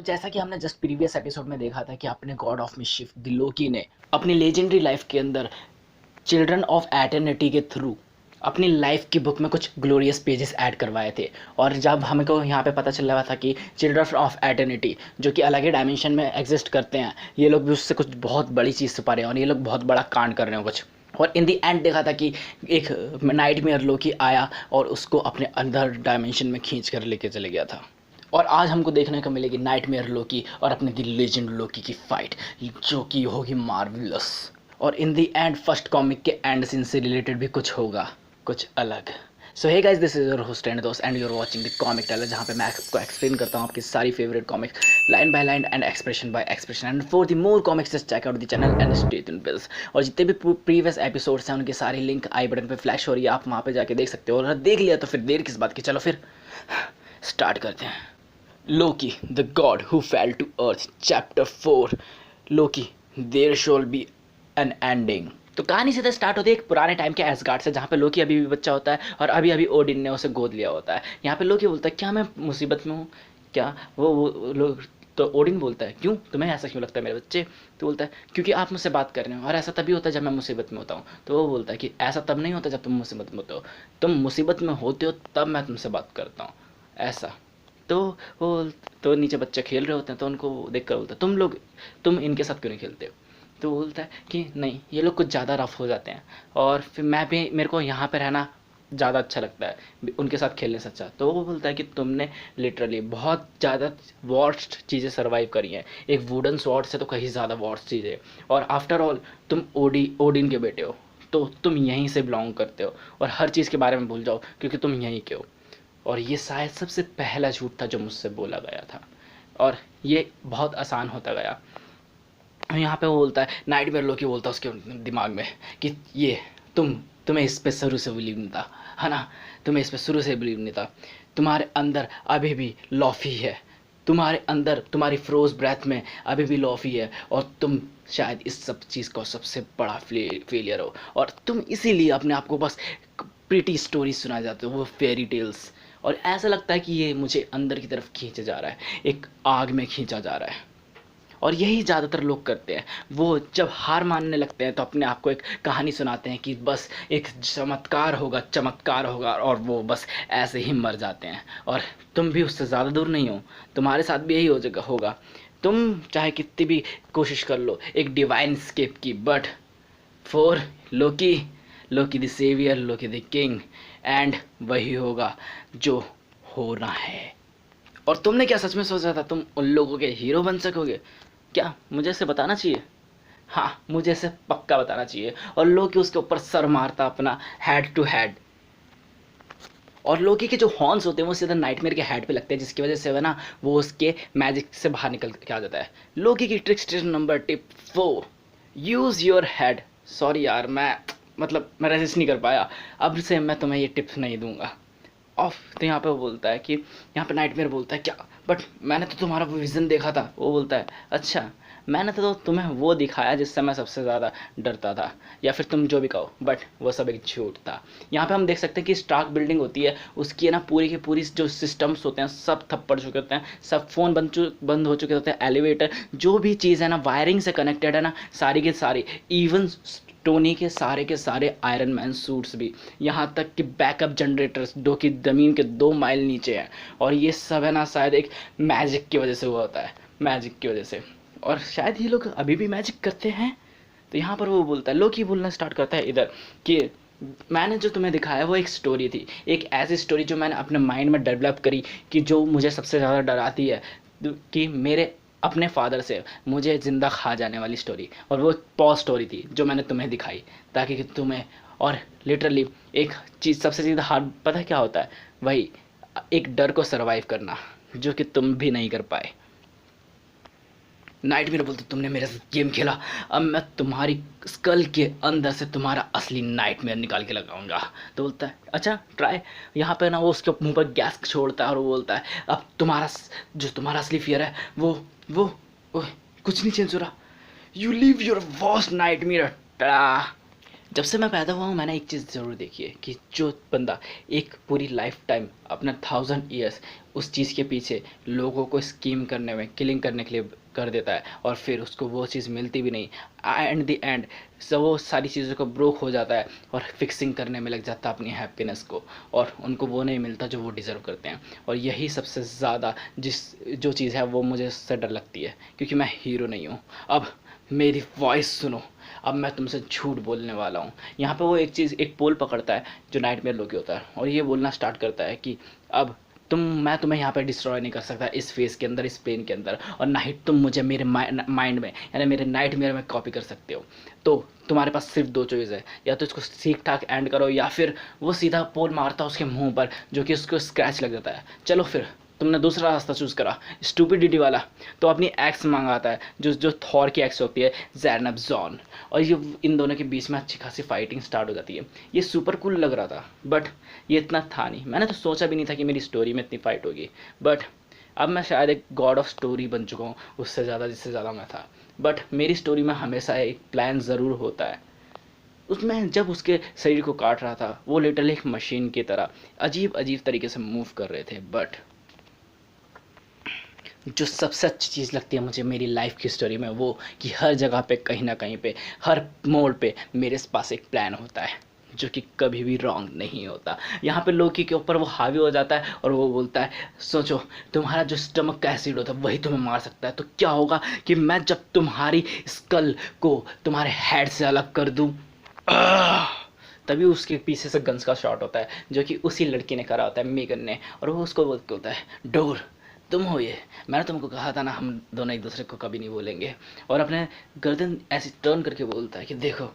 जैसा कि हमने जस्ट प्रीवियस एपिसोड में देखा था कि अपने गॉड ऑफ मिसchief द लोकी ने अपनी लेजेंडरी लाइफ के अंदर चिल्ड्रन ऑफ एटर्निटी के थ्रू अपनी लाइफ की बुक में कुछ ग्लोरियस पेजेस ऐड करवाए थे। और जब हमको यहाँ पे पता चल रहा था कि चिल्ड्रन ऑफ एटर्निटी जो कि अलग ही डायमेंशन में एग्जिस्ट करते हैं, ये लोग भी उससे कुछ बहुत बड़ी चीज़ छुपा रहे हैं और ये लोग बहुत बड़ा कांड कर रहे हैं कुछ। और इन दी एंड देखा था कि एक नाइटमेयर लोकी आया और उसको अपने अंदर डायमेंशन में खींच कर लेके चले गया था। और आज हमको देखने को मिलेगी नाइटमेयर लोकी और अपने द लेजेंड लोकी की फाइट, जो कि होगी मार्वलस। और in the end first comic के एंड सीन से रिलेटेड भी कुछ होगा, कुछ अलग। So hey guys, this is your host and दोस्त and you are watching the comic tailor, जहाँ पे मैं आपको एक्सप्लेन करता हूँ आपकी सारी favourite comic line by line and expression by expression. And for the more comics just check out the channel and stay tuned bills. और जितने भी प्रीवियस एपिसोड्स हैं उनकी सारी लिंक आई बटन पे फ्लैश हो रही है, आप वहाँ पे जाके देख सकते हो। और देख लिया तो फिर देर किस बात की, चलो फिर स्टार्ट करते हैं। Loki, the god who fell to earth, chapter 4. Loki, there shall be an ending. तो कहानी सीधा स्टार्ट होती है एक पुराने टाइम के एसगार्ड से, जहाँ पे लोकी अभी भी बच्चा होता है और अभी अभी ओडिन ने उसे गोद लिया होता है। यहाँ पे लोकी बोलता है क्या मैं मुसीबत में हूँ क्या? वो लोग तो ओडिन बोलता है क्यों, तुम्हें ऐसा क्यों लगता है मेरे बच्चे? तो बोलता है क्योंकि आप मुझसे बात कर रहे हो और ऐसा तभी होता है जब मैं मुसीबत में होता हूँ। तो वो बोलता है कि ऐसा तब नहीं होता जब तुम मुसीबत में होते हो, तुम मुसीबत में होते हो तब मैं तुमसे बात करता हूँ, ऐसा। तो वो तो नीचे बच्चे खेल रहे होते हैं तो उनको देख कर बोलता है तुम इनके साथ क्यों नहीं खेलते हो? तो बोलता है कि नहीं, ये लोग कुछ ज़्यादा रफ हो जाते हैं और फिर मेरे को यहाँ पे रहना ज़्यादा अच्छा लगता है उनके साथ खेलने से अच्छा। तो वो बोलता है कि तुमने लिटरली बहुत ज़्यादा वर्स्ट चीज़ें सर्वाइव करी हैं, एक वुडन स्वॉर्ड से तो कहीं ज़्यादा वर्स्ट चीज़ें। और आफ्टर ऑल तुम ओडिन के बेटे हो, तो तुम यहीं से बिलोंग करते हो और हर चीज़ के बारे में भूल जाओ क्योंकि तुम यहीं के हो। और ये शायद सबसे पहला झूठ था जो मुझसे बोला गया था और ये बहुत आसान होता गया। यहाँ पे वो बोलता है, नाइटमेयर लोकी बोलता है उसके दिमाग में कि ये तुम्हें इस पे शुरू से बिलीव नहीं था, है ना? तुम्हें इस पे शुरू से बिलीव नहीं था। तुम्हारे अंदर अभी भी लॉफी है, तुम्हारे अंदर तुम्हारी फ्रोज ब्रेथ में अभी भी लॉफी है और तुम शायद इस सब चीज़ का सबसे बड़ा फेलियर हो और तुम इसीलिए अपने आप को बस प्रीटी स्टोरी सुना जाते हो, वो फेरी टेल्स। और ऐसा लगता है कि ये मुझे अंदर की तरफ खींचा जा रहा है, एक आग में खींचा जा रहा है। और यही ज़्यादातर लोग करते हैं, वो जब हार मानने लगते हैं तो अपने आप को एक कहानी सुनाते हैं कि बस एक चमत्कार होगा और वो बस ऐसे ही मर जाते हैं। और तुम भी उससे ज़्यादा दूर नहीं हो, तुम्हारे साथ भी यही होगा। तुम चाहे कितनी भी कोशिश कर लो एक डिवाइन स्केप की, but for Loki the saviour, Loki the king, and वही होगा जो होना है। और तुमने क्या सच में सोचा था तुम उन लोगों के हीरो बन सकोगे क्या? मुझे इसे बताना चाहिए, हाँ मुझे इसे पक्का बताना चाहिए। और लोकी उसके ऊपर सर मारता अपना हेड टू हेड, और लोकी के जो हॉर्न्स होते हैं वो सीधा नाइटमेयर के हेड पे लगते हैं, जिसकी वजह से वो ना वो उसके मैजिक से बाहर निकल के आ जाता है। लोकी की tricks number tip 4, use your head. Sorry यार, मैं रेजिस्ट नहीं कर पाया, अब से मैं तुम्हें ये टिप्स नहीं दूंगा ऑफ। तो यहाँ पे वो बोलता है कि यहाँ पे नाइटमेयर बोलता है क्या, बट मैंने तो तुम्हारा वो विज़न देखा था। वो बोलता है अच्छा, मैंने तो तुम्हें वो दिखाया जिससे मैं सबसे ज़्यादा डरता था, या फिर तुम जो भी कहो, बट वो सब एक झूठ था। यहाँ पे हम देख सकते हैं कि स्टार्क बिल्डिंग होती है, उसकी है ना पूरी की पूरी जो सिस्टम्स होते हैं सब ठप पड़ चुके होते हैं, सब फ़ोन बंद हो चुके होते हैं, एलिवेटर जो भी चीज़ है ना वायरिंग से कनेक्टेड है ना, सारी की सारी, इवन टोनी के सारे आयरन मैन सूट्स भी, यहाँ तक कि बैकअप जनरेटर्स जो कि ज़मीन के 2 माइल नीचे हैं। और ये सब है ना शायद एक मैजिक की वजह से हुआ होता है, मैजिक की वजह से। और शायद ये लोग अभी भी मैजिक करते हैं। तो यहाँ पर वो बोलता है, लोकी बोलना स्टार्ट करता है इधर कि मैंने जो तुम्हें दिखाया वो एक स्टोरी थी, एक ऐसी स्टोरी जो मैंने अपने माइंड में डेवलप करी कि जो मुझे सबसे ज़्यादा डराती है, कि मेरे अपने फादर से मुझे ज़िंदा खा जाने वाली स्टोरी। और वो पॉज स्टोरी थी जो मैंने तुम्हें दिखाई, ताकि तुम्हें, और लिटरली एक चीज़ सबसे ज़्यादा हार्ड पता है क्या होता है? वही एक डर को सर्वाइव करना, जो कि तुम भी नहीं कर पाए। नाइटमेयर बोलते तुमने मेरे साथ गेम खेला, अब मैं तुम्हारी स्कल के अंदर से तुम्हारा असली नाइटमेयर निकाल के लगाऊंगा। तो बोलता है अच्छा ट्राई। यहाँ पे ना वो उसके मुंह पर गैस छोड़ता है और वो बोलता है अब तुम्हारा असली फियर है वो ओह, कुछ नहीं चेंज हो रहा। You live your worst nightmare. जब से मैं पैदा हुआ हूँ मैंने एक चीज़ ज़रूर देखी है कि जो बंदा एक पूरी लाइफ टाइम अपना 1000 ईयर्स उस चीज़ के पीछे लोगों को स्कीम करने में, किलिंग करने के लिए कर देता है और फिर उसको वो चीज़ मिलती भी नहीं, एंड द एंड सब वो सारी चीज़ों को ब्रोक हो जाता है और फिक्सिंग करने में लग जाता है अपनी हैप्पीनेस को, और उनको वो नहीं मिलता जो वो डिज़र्व करते हैं। और यही सबसे ज़्यादा जो चीज़ है वो मुझे उससे डर लगती है, क्योंकि मैं हीरो नहीं हूँ। अब मेरी वॉइस सुनो, अब मैं तुमसे झूठ बोलने वाला हूँ। यहाँ पे वो एक चीज़, एक पोल पकड़ता है जो नाइटमेयर लोकी होता है, और ये बोलना स्टार्ट करता है कि अब मैं तुम्हें यहाँ पे डिस्ट्रॉय नहीं कर सकता इस फेस के अंदर, इस पेन के अंदर, और ना ही तुम मुझे मेरे माइंड में यानी मेरे नाइटमेयर में कॉपी कर सकते हो। तो तुम्हारे पास सिर्फ दो चॉइस है, या तो इसको ठीक ठाक एंड करो, या फिर वो सीधा पोल मारता है उसके मुंह पर जो कि उसको स्क्रैच लग जाता है। चलो फिर तुमने दूसरा रास्ता चूज़ करा, स्टूपिडिटी वाला, तो अपनी एक्स मंगाता है जो जो थॉर की एक्स होती है, ज़ैनब जॉन, और ये इन दोनों के बीच में अच्छी खासी फाइटिंग स्टार्ट हो जाती है। ये सुपर कूल लग रहा था, बट ये इतना था नहीं। मैंने तो सोचा भी नहीं था कि मेरी स्टोरी में इतनी फाइट होगी, बट अब मैं शायद एक गॉड ऑफ स्टोरी बन चुका हूँ उससे ज़्यादा, जिससे ज़्यादा मैं था। बट मेरी स्टोरी में हमेशा एक प्लान ज़रूर होता है। उसमें जब उसके शरीर को काट रहा था वो लिटरली एक मशीन की तरह अजीब अजीब तरीके से मूव कर रहे थे, बट जो सबसे अच्छी चीज़ लगती है मुझे मेरी लाइफ की स्टोरी में, वो कि हर जगह पे कहीं ना कहीं पे, हर मोड़ पे मेरे पास एक प्लान होता है जो कि कभी भी रॉन्ग नहीं होता। यहाँ पे लोकी के ऊपर वो हावी हो जाता है और वो बोलता है, सोचो तुम्हारा जो स्टमक का एसिड होता है वही तुम्हें मार सकता है, तो क्या होगा कि मैं जब तुम्हारी स्कल को तुम्हारे हेड से अलग कर दूँ, तभी उसके पीछे से गन्स का शॉट होता है जो कि उसी लड़की ने करा होता है, मेगन ने, और वो उसको बोलता है, डोर तुम हो ये, मैंने तुमको कहा था ना हम दोनों एक दूसरे को कभी नहीं बोलेंगे। और अपने गर्दन ऐसे टर्न करके बोलता है कि देखो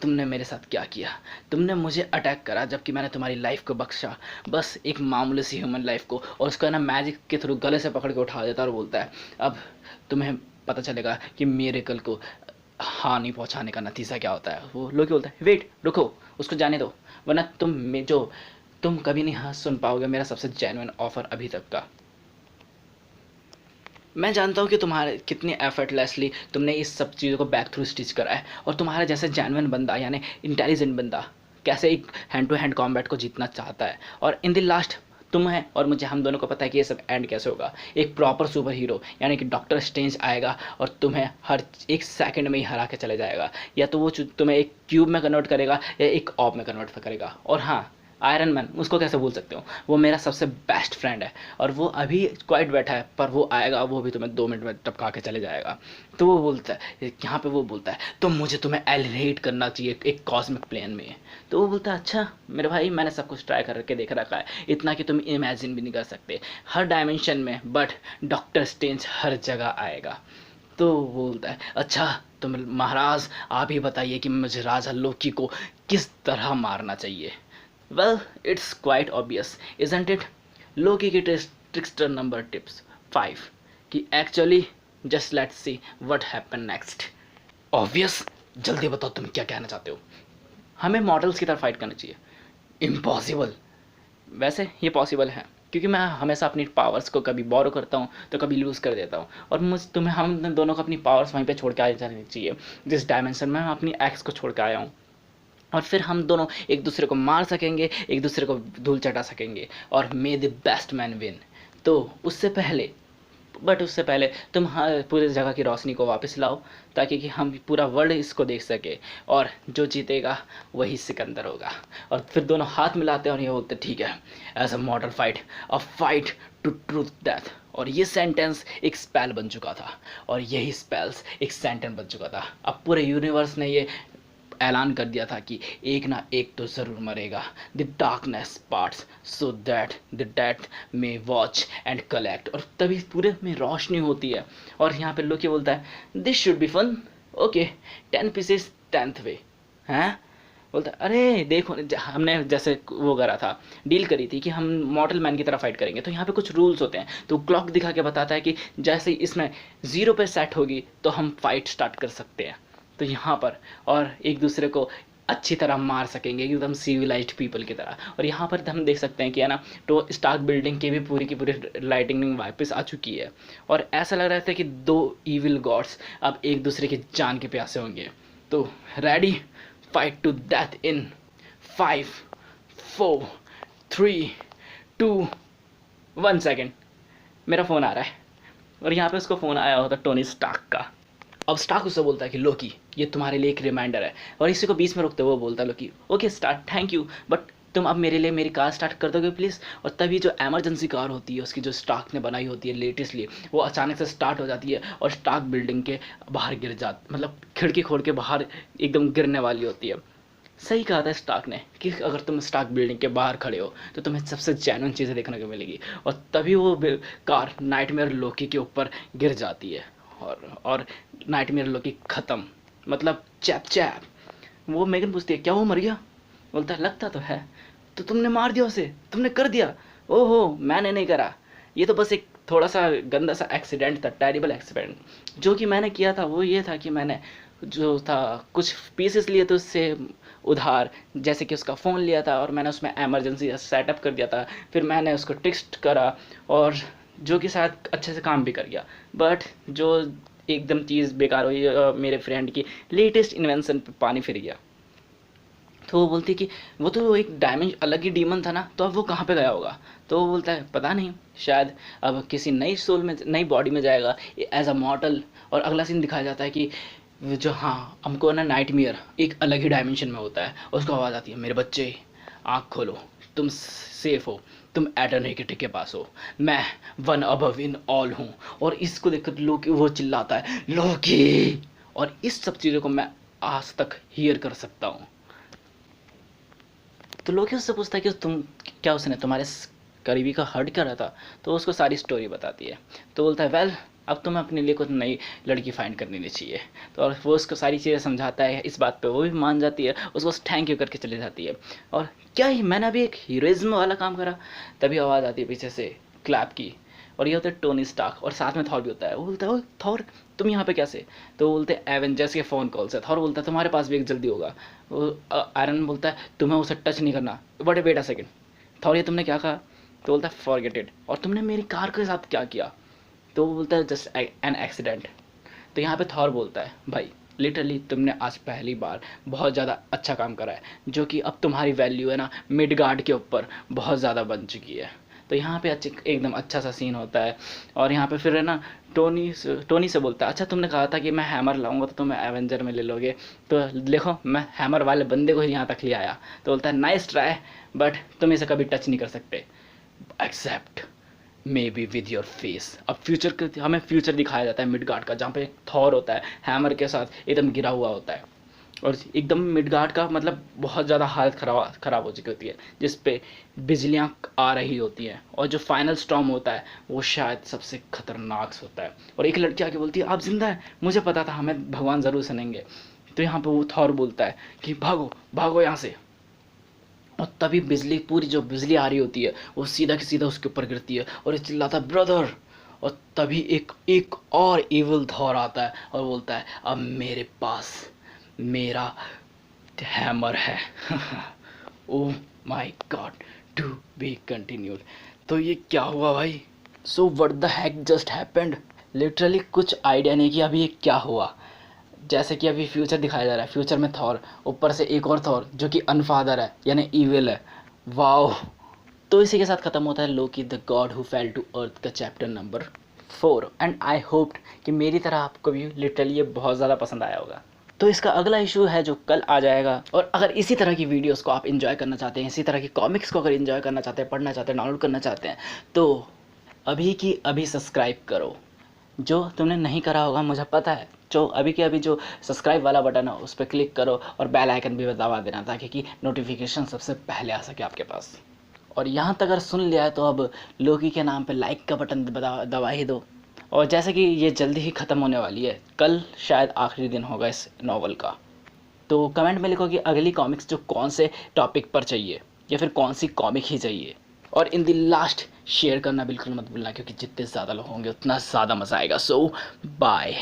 तुमने मेरे साथ क्या किया, तुमने मुझे अटैक करा जबकि मैंने तुम्हारी लाइफ को बख्शा, बस एक मामूली सी ह्यूमन लाइफ को, और उसको ना मैजिक के थ्रू गले से पकड़ के उठा देता है और बोलता है, अब तुम्हें पता चलेगा कि मेरे कल को हानि पहुंचाने का नतीजा क्या होता है। वो लोग बोलता है, वेट रुको, उसको जाने दो, वरना तुम कभी नहीं सुन पाओगे मेरा सबसे जेन्युइन ऑफर अभी तक का। मैं जानता हूँ कि तुम्हारे कितनी एफर्टलेसली तुमने इस सब चीज़ों को बैक थ्रू स्टिच करा है, और तुम्हारे जैसे जेन्युइन बंदा यानी इंटेलिजेंट बंदा कैसे एक हैंड टू हैंड कॉम्बैट को जीतना चाहता है, और इन द लास्ट तुम्हें और मुझे, हम दोनों को पता है कि ये सब एंड कैसे होगा। एक प्रॉपर सुपर हीरो यानी कि डॉक्टर स्ट्रेंज आएगा और तुम्हें हर एक सेकंड में ही हरा के चले जाएगा, या तो वो तुम्हें एक क्यूब में कन्वर्ट करेगा या एक ऑब में कन्वर्ट करेगा। और हाँ, आयरन मैन, उसको कैसे भूल सकते हो, वो मेरा सबसे बेस्ट फ्रेंड है, और वो अभी क्वाइट बैठा है पर वो आएगा, वो भी तुम्हें 2 मिनट में टपका के चले जाएगा। तो वो बोलता है, यहाँ पे वो बोलता है, तो मुझे तुम्हें एलिनेट करना चाहिए एक कॉस्मिक प्लेन में। तो वो बोलता है, अच्छा मेरे भाई, मैंने सब कुछ ट्राई करके देख रखा है, इतना कि तुम इमेजिन भी नहीं कर सकते हर डायमेंशन में, बट डॉक्टर स्ट्रेंज हर जगह आएगा। तो वो बोलता है, अच्छा तुम महाराज आप ही बताइए कि मुझे राजा लोकी को किस तरह मारना चाहिए। Well, it's quite obvious, isn't it? Loki की trickster number tips 5 कि actually just let's see what happen next. Obvious? जल्दी बताओ तुम क्या कहना चाहते हो। हमें मॉडल्स की तरफ फाइट करना चाहिए। इम्पॉसिबल। वैसे ये पॉसिबल है क्योंकि मैं हमेशा अपनी पावर्स को कभी बोरो करता हूँ तो कभी लूज़ कर देता हूँ, और हम दोनों को अपनी पावर्स वहीं पे छोड़ के आ जानी चाहिए। जिस डायमेंशन में मैं अपनी एक्स को छोड़ के आया हूँ, और फिर हम दोनों एक दूसरे को मार सकेंगे, एक दूसरे को धूल चटा सकेंगे, और मे द बेस्ट मैन विन। तो उससे पहले तुम पूरी जगह की रोशनी को वापस लाओ, ताकि कि हम पूरा वर्ल्ड इसको देख सके, और जो जीतेगा वही सिकंदर होगा। और फिर दोनों हाथ मिलाते हैं और ये बोलते, ठीक है, as a model fight, a fight to truth death. और ये सेंटेंस एक स्पेल बन चुका था, और यही स्पेल्स एक सेंटेंस बन चुका था। अब पूरे यूनिवर्स ने ये ऐलान कर दिया था कि एक ना एक तो ज़रूर मरेगा। The darkness parts so that the death में वॉच एंड कलेक्ट। और तभी पूरे में रोशनी होती है, और यहाँ पे लोकी बोलता है, this should be fun, okay 10 pieces 10th way. हैं, बोलता है, अरे देखो हमने जैसे वो करा था, डील करी थी कि हम मॉडल मैन की तरह फाइट करेंगे, तो यहाँ पे कुछ रूल्स होते हैं। तो क्लॉक दिखा के बताता है कि जैसे ही इसमें 0 पे सेट होगी तो हम फाइट स्टार्ट कर सकते हैं। तो यहाँ पर और एक दूसरे को अच्छी तरह मार सकेंगे एकदम सिविलाइज्ड पीपल की तरह। और यहाँ पर हम देख सकते हैं कि है ना, तो स्टार्क बिल्डिंग की भी पूरी की पूरी लाइटिंग वापस आ चुकी है, और ऐसा लग रहा था कि 2 इविल गॉड्स अब एक दूसरे की जान के प्यासे होंगे। तो ready fight to death in 5 4 3 2 1 second. मेरा फ़ोन आ रहा है और यहाँ पे उसको फ़ोन आया होता टोनी स्टार्क का। अब स्टार्क उससे बोलता है कि लोकी ये तुम्हारे लिए एक रिमाइंडर है, और इसी को बीच में रोकते हुए वो बोलता है Loki okay Stark thank you, but तुम अब मेरे लिए मेरी कार स्टार्ट कर दोगे प्लीज़। और तभी जो एमरजेंसी कार होती है उसकी जो स्टार्क ने बनाई होती है लेटेस्टली, वो अचानक से स्टार्ट हो जाती है और स्टार्क बिल्डिंग के बाहर गिर जाती, मतलब खिड़की खोल के बाहर एकदम गिरने वाली होती है। सही कहा था स्टार्क ने कि अगर तुम स्टार्क बिल्डिंग के बाहर खड़े हो तो तुम्हें सबसे जेन्युइन चीज़ें देखने को मिलेगी। और तभी वो कार नाइटमेयर लोकी के ऊपर गिर जाती है और नाइटमेयर लोकी ख़त्म, मतलब चैप चैप। वो मेगन पूछती है क्या वो मर गया? बोलता है लगता तो है। तो तुमने मार दिया उसे, तुमने कर दिया? ओहो मैंने नहीं करा, ये तो बस एक थोड़ा सा गंदा सा एक्सीडेंट था, टेरिबल एक्सीडेंट। जो कि मैंने किया था वो ये था कि मैंने जो था कुछ पीसेस लिए थे उससे उधार, जैसे कि उसका फ़ोन लिया था और मैंने उसमें एमरजेंसी सेटअप कर दिया था, फिर मैंने उसको टेक्स्ट करा और जो कि शायद अच्छे से काम भी कर गया। बट जो एकदम चीज़ बेकार हुई मेरे फ्रेंड की लेटेस्ट इन्वेंशन पे पानी फिर गया। तो वो बोलती कि वो तो एक डायमेंशन अलग ही डीमन था ना, तो अब वो कहाँ पे गया होगा? तो वो बोलता है पता नहीं, शायद अब किसी नई सोल में नई बॉडी में जाएगा एज अ मॉडल। और अगला सीन दिखाया जाता है कि जो हाँ हमको ना नाइटमेयर एक अलग ही डायमेंशन में होता है, उसको आवाज़ आती है मेरे बच्चे आँख खोलो, तुम सेफ हो, तुम एटर्निटी के पास हो, मैं वन अबव इन ऑल हूँ। और इसको देखकर लोकी वो चिल्लाता है लोकी, और इस सब चीज़ों को मैं आज तक हियर कर सकता हूँ। तो लोकी उससे पूछता है कि तुम क्या उसने तुम्हारे करीबी का हर्ट कर रहा था? तो उसको सारी स्टोरी बताती है। तो बोलता है वेल अब तुम्हें अपने लिए कुछ नई लड़की फाइंड करनी चाहिए। तो और वो उसको सारी चीज़ें समझाता है, इस बात पे वो भी मान जाती है, उसको थैंक यू करके चली जाती है। और क्या ही मैंने अभी एक हीरोइज्म वाला काम करा। तभी आवाज़ आती है पीछे से क्लैप की, और ये होता है टोनी स्टार्क और साथ में थॉर भी होता है। वो बोलता है ओए थॉर तुम यहाँ पे कैसे? तो वो बोलते हैं एवेंजर्स के फ़ोन कॉल से। थॉर बोलता है तुम्हारे पास भी एक जल्दी होगा। वो आयरन बोलता है तुम्हें उसे टच नहीं करना। But wait a second Thor ये तुमने क्या कहा? तो बोलता है फॉरगेट इट, और तुमने मेरी कार के साथ क्या किया? तो वो बोलता है जस्ट एन एक्सीडेंट। तो यहाँ पे थॉर बोलता है भाई लिटरली तुमने आज पहली बार बहुत ज़्यादा अच्छा काम करा है, जो कि अब तुम्हारी वैल्यू है ना मिडगार्ड के ऊपर बहुत ज़्यादा बन चुकी है। तो यहाँ पे एकदम अच्छा सा सीन होता है। और यहाँ पे फिर है ना टोनी से बोलता है अच्छा तुमने कहा था कि मैं हैमर लाऊंगा तो तुम एवेंजर में ले लोगे, तो देखो मैं हैमर वाले बंदे को यहाँ तक ले आया। तो बोलता है नाइस ट्राई, बट तुम इसे कभी टच नहीं कर सकते except maybe with your face. अब फ्यूचर के हमें फ्यूचर दिखाया जाता है मिडगार्ड का, जहाँ पे थॉर होता है हैमर के साथ एकदम गिरा हुआ होता है, और एकदम मिडगार्ड का मतलब बहुत ज़्यादा हालत ख़राब हो चुकी होती है, जिस पे बिजलियाँ आ रही होती हैं। और जो फाइनल स्टॉर्म होता है वो शायद सबसे खतरनाक होता है। और एक लड़की आके बोलती है आप जिंदा हैं, मुझे पता था हमें भगवान ज़रूर सुनेंगे। तो यहाँ पे वो थॉर बोलता है कि भागो भागो यहाँ से। और तभी बिजली पूरी जो बिजली आ रही होती है वो सीधा की सीधा उसके ऊपर गिरती है और ये चिल्लाता है ब्रदर। और तभी एक और इविल थॉर आता है और बोलता है अब मेरे पास मेरा हैमर है। Oh my god to be continued. तो ये क्या हुआ भाई? So what the heck just happened? Literally कुछ आइडिया नहीं कि अभी ये क्या हुआ। जैसे कि अभी फ्यूचर दिखाया जा रहा है, फ्यूचर में थॉर, ऊपर से एक और थॉर जो कि अनफादर है यानी ईविल है। वाओ। तो इसी के साथ ख़त्म होता है Loki the god who fell to earth का chapter number 4। And I hoped कि मेरी तरह आपको भी लिटरली ये बहुत ज़्यादा पसंद आया होगा। तो इसका अगला इशू है जो कल आ जाएगा। और अगर इसी तरह की वीडियोस को आप एंजॉय करना चाहते हैं, इसी तरह की कॉमिक्स को अगर एंजॉय करना चाहते हैं, पढ़ना चाहते हैं, डाउनलोड करना चाहते हैं, तो अभी की अभी सब्सक्राइब करो। जो तुमने नहीं करा होगा मुझे पता है, जो अभी के अभी जो सब्सक्राइब वाला बटन है उस पर क्लिक करो और बेल आइकन भी दबा देना ताकि कि नोटिफिकेशन सबसे पहले आ सके आपके पास। और यहाँ तक अगर सुन लिया है तो अब लोकी के नाम पे लाइक का बटन दबा ही दो। और जैसे कि ये जल्दी ही ख़त्म होने वाली है, कल शायद आखिरी दिन होगा इस नावल का, तो कमेंट में लिखो कि अगली कॉमिक्स जो कौन से टॉपिक पर चाहिए या फिर कौन सी कॉमिक ही चाहिए। और इन द लास्ट शेयर करना बिल्कुल मत भूलना, क्योंकि जितने ज़्यादा लोग होंगे उतना ज़्यादा मज़ा आएगा। सो बाय।